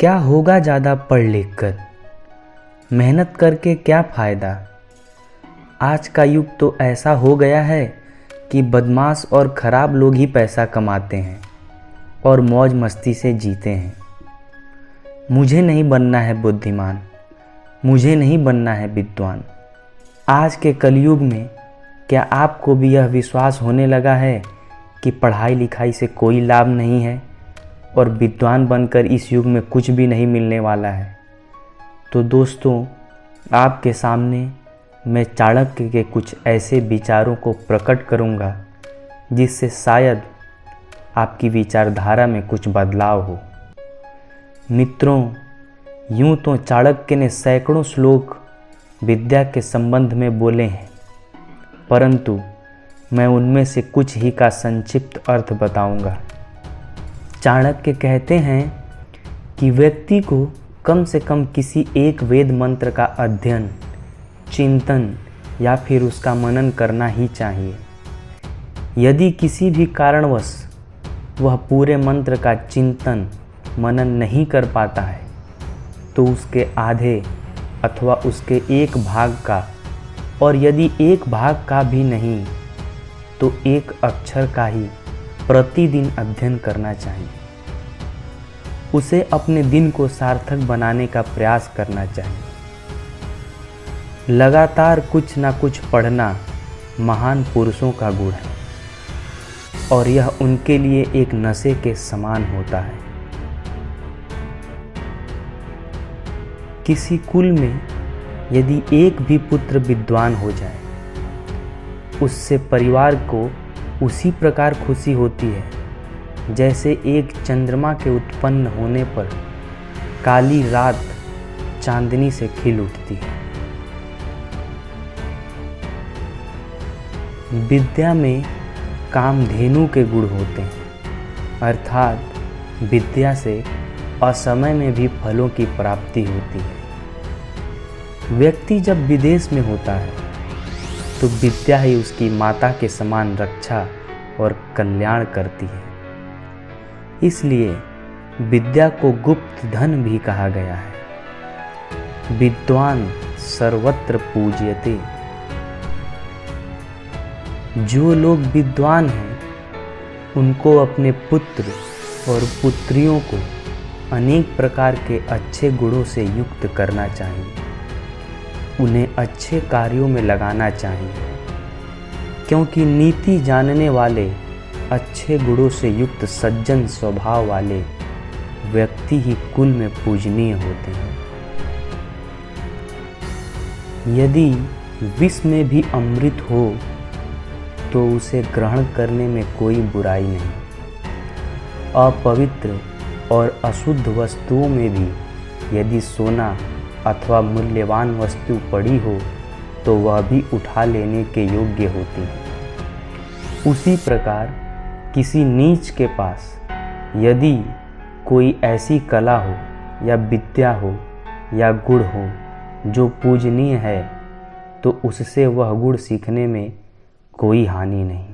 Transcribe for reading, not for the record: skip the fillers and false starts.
क्या होगा ज़्यादा पढ़ लिख कर, मेहनत करके क्या फ़ायदा। आज का युग तो ऐसा हो गया है कि बदमाश और ख़राब लोग ही पैसा कमाते हैं और मौज मस्ती से जीते हैं। मुझे नहीं बनना है बुद्धिमान, मुझे नहीं बनना है विद्वान। आज के कलयुग में क्या आपको भी यह विश्वास होने लगा है कि पढ़ाई लिखाई से कोई लाभ नहीं है और विद्वान बनकर इस युग में कुछ भी नहीं मिलने वाला है? तो दोस्तों, आपके सामने मैं चाणक्य के कुछ ऐसे विचारों को प्रकट करूंगा जिससे शायद आपकी विचारधारा में कुछ बदलाव हो। मित्रों, यूं तो चाणक्य ने सैकड़ों श्लोक विद्या के संबंध में बोले हैं, परंतु मैं उनमें से कुछ ही का संक्षिप्त अर्थ बताऊंगा। चाणक्य कहते हैं कि व्यक्ति को कम से कम किसी एक वेद मंत्र का अध्ययन, चिंतन या फिर उसका मनन करना ही चाहिए। यदि किसी भी कारणवश वह पूरे मंत्र का चिंतन मनन नहीं कर पाता है तो उसके आधे अथवा उसके एक भाग का, और यदि एक भाग का भी नहीं तो एक अक्षर का ही प्रतिदिन अध्ययन करना चाहिए। उसे अपने दिन को सार्थक बनाने का प्रयास करना चाहिए। लगातार कुछ ना कुछ पढ़ना महान पुरुषों का गुण है और यह उनके लिए एक नशे के समान होता है। किसी कुल में यदि एक भी पुत्र विद्वान हो जाए, उससे परिवार को उसी प्रकार खुशी होती है जैसे एक चंद्रमा के उत्पन्न होने पर काली रात चांदनी से खिल उठती है। विद्या में कामधेनु के गुण होते हैं, अर्थात विद्या से असमय में भी फलों की प्राप्ति होती है। व्यक्ति जब विदेश में होता है तो विद्या ही उसकी माता के समान रक्षा और कल्याण करती है। इसलिए विद्या को गुप्त धन भी कहा गया है। विद्वान सर्वत्र पूज्यते। जो लोग विद्वान हैं उनको अपने पुत्र और पुत्रियों को अनेक प्रकार के अच्छे गुणों से युक्त करना चाहिए। उन्हें अच्छे कार्यों में लगाना चाहिए, क्योंकि नीति जानने वाले, अच्छे गुणों से युक्त सज्जन स्वभाव वाले व्यक्ति ही कुल में पूजनीय होते हैं। यदि विष में भी अमृत हो तो उसे ग्रहण करने में कोई बुराई नहीं। अपवित्र और अशुद्ध वस्तुओं में भी यदि सोना अथवा मूल्यवान वस्तु पड़ी हो तो वह भी उठा लेने के योग्य होती है। उसी प्रकार किसी नीच के पास यदि कोई ऐसी कला हो या विद्या हो या गुण हो जो पूजनीय है तो उससे वह गुण सीखने में कोई हानि नहीं।